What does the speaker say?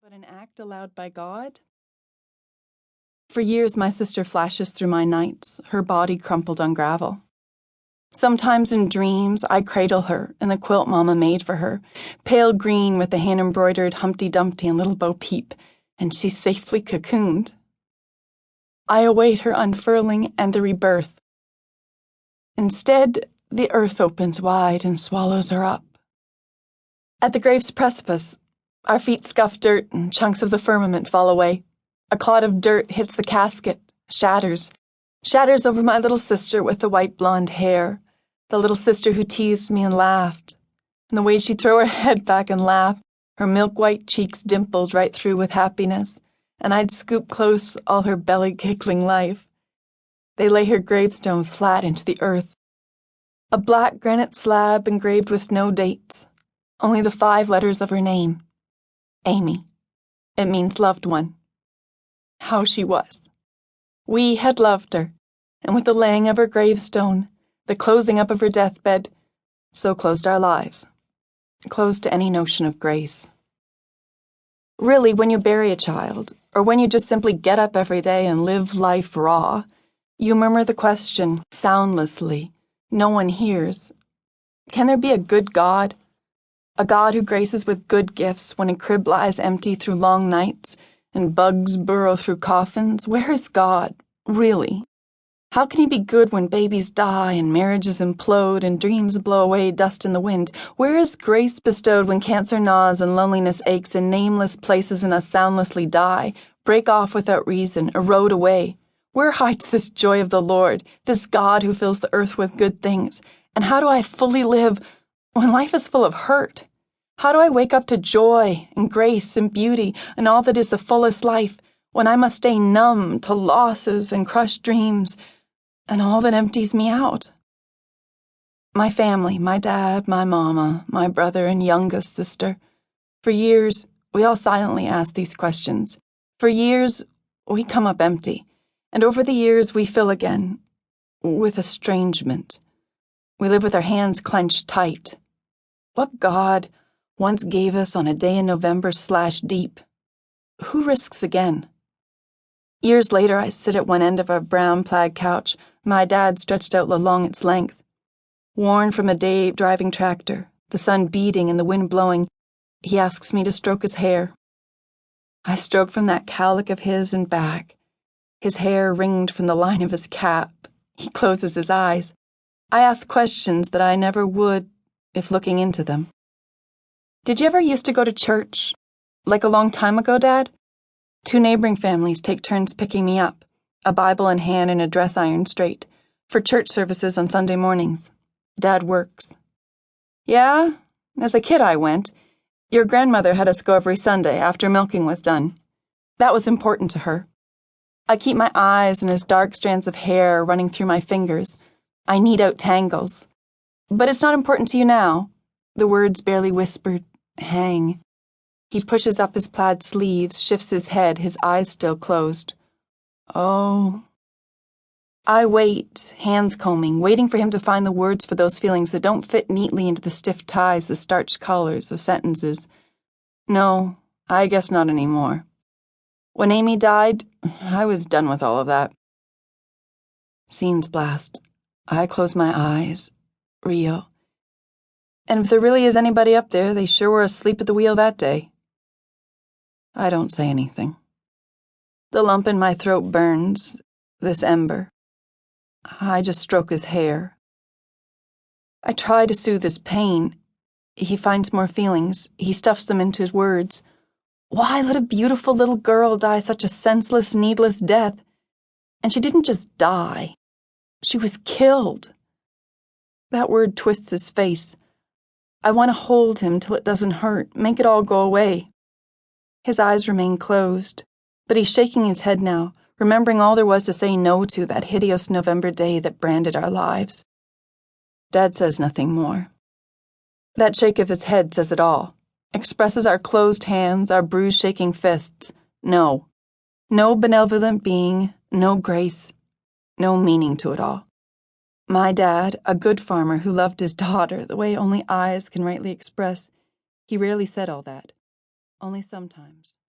but an act allowed by God? For years, my sister flashes through my nights, her body crumpled on gravel. Sometimes in dreams, I cradle her in the quilt Mama made for her, pale green with the hand-embroidered Humpty Dumpty and Little Bo Peep, and she's safely cocooned. I await her unfurling and the rebirth. Instead, the earth opens wide and swallows her up. At the grave's precipice, our feet scuff dirt and chunks of the firmament fall away. A clod of dirt hits the casket, shatters over my little sister with the white blonde hair, the little sister who teased me and laughed. And the way she'd throw her head back and laugh, her milk-white cheeks dimpled right through with happiness, and I'd scoop close all her belly-giggling life. They lay her gravestone flat into the earth. A black granite slab engraved with no dates, only the 5 letters of her name. Amy. It means loved one. How she was. We had loved her, and with the laying of her gravestone, the closing up of her deathbed, so closed our lives. Closed to any notion of grace. Really, when you bury a child, or when you just simply get up every day and live life raw, you murmur the question, soundlessly, no one hears. Can there be a good God? A God who graces with good gifts when a crib lies empty through long nights and bugs burrow through coffins? Where is God, really? How can he be good when babies die and marriages implode and dreams blow away dust in the wind? Where is grace bestowed when cancer gnaws and loneliness aches and nameless places in us soundlessly die, break off without reason, erode away? Where hides this joy of the Lord, this God who fills the earth with good things? And how do I fully live when life is full of hurt? How do I wake up to joy and grace and beauty and all that is the fullest life when I must stay numb to losses and crushed dreams and all that empties me out? My family, my dad, my mama, my brother and youngest sister. For years, we all silently ask these questions. For years, we come up empty. And over the years, we fill again with estrangement. We live with our hands clenched tight. What God once gave us on a day in November /deep? Who risks again? Years later, I sit at one end of a brown plaid couch, my dad stretched out along its length. Worn from a day driving tractor, the sun beating and the wind blowing, he asks me to stroke his hair. I stroke from that cowlick of his and back. His hair ringed from the line of his cap. He closes his eyes. I ask questions that I never would if looking into them. Did you ever used to go to church? Like a long time ago, Dad? 2 neighboring families take turns picking me up, a Bible in hand and a dress ironed straight, for church services on Sunday mornings. Dad works. Yeah, as a kid I went. Your grandmother had us go every Sunday after milking was done. That was important to her. I keep my eyes on his dark strands of hair running through my fingers. I knead out tangles. But it's not important to you now. The words barely whispered, hang. He pushes up his plaid sleeves, shifts his head, his eyes still closed. Oh. I wait, hands combing, waiting for him to find the words for those feelings that don't fit neatly into the stiff ties, the starched collars of sentences. No, I guess not anymore. When Amy died, I was done with all of that. Scenes blast. I close my eyes. Rio. And if there really is anybody up there, they sure were asleep at the wheel that day. I don't say anything. The lump in my throat burns, this ember. I just stroke his hair. I try to soothe his pain. He finds more feelings. He stuffs them into his words. Why let a beautiful little girl die such a senseless, needless death? And she didn't just die. She was killed. That word twists his face. I want to hold him till it doesn't hurt, make it all go away. His eyes remain closed, but he's shaking his head now, remembering all there was to say no to that hideous November day that branded our lives. Dad says nothing more. That shake of his head says it all. Expresses our closed hands, our bruised shaking fists. No. No benevolent being, no grace, no meaning to it all. My dad, a good farmer who loved his daughter the way only eyes can rightly express, he rarely said all that. Only sometimes.